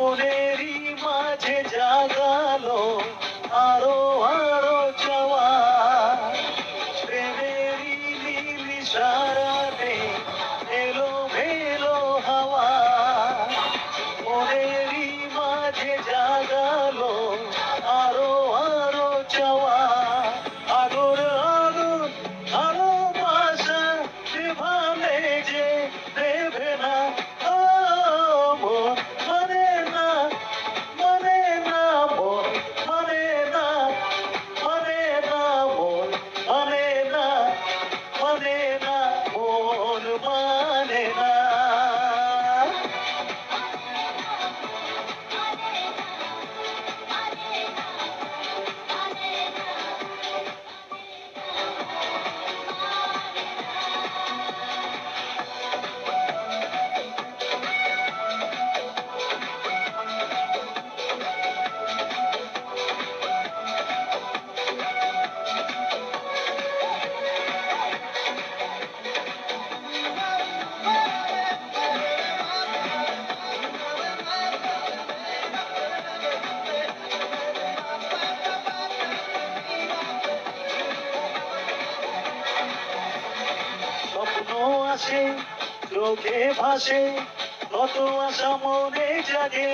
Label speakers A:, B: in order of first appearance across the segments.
A: মনেরই মাঝে জাগালো আরো আরো চাওয়া, প্রেমেরই নীল ইশারাতে এলো ভেলো হাওয়া। মনেরই মাঝে জাগালো আরো আরো চাওয়া, আগুন আগুন ভালোবাসা যেভাবে যে দেবে না। ও মন মানে না, মানে না, মন মানে না, মানে না, মন মানে না, মানে না, মন মানে না। স্বপ্ন আসে চোখে ভাসে, কত আশা মনে জাগে,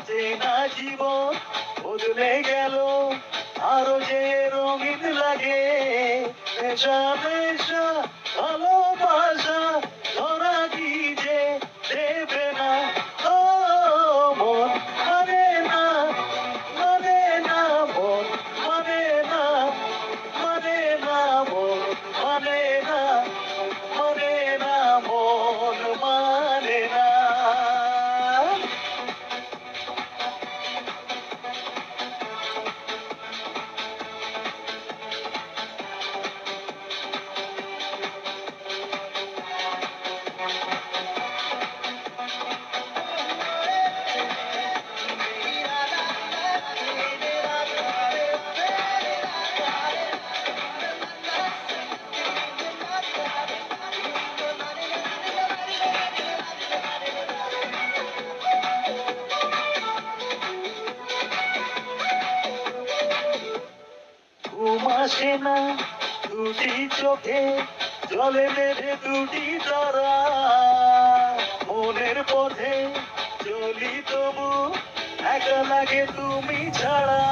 A: চেনা জীবন বদলে গেল আরো যে রঙিন লাগে। নেশা নেশা ভালোবাসা ধরা কি যে দেবে না। ও মন মানে না, মানে না, মন মানে না, মানে না, মন মানে না, মানে না, মন মানে না। ঘুম আসে না দুটি চোখে, জলে বেঁধে দুটি তারা, মনের পথে চলি তবু একা লাগে তুমি ছাড়া।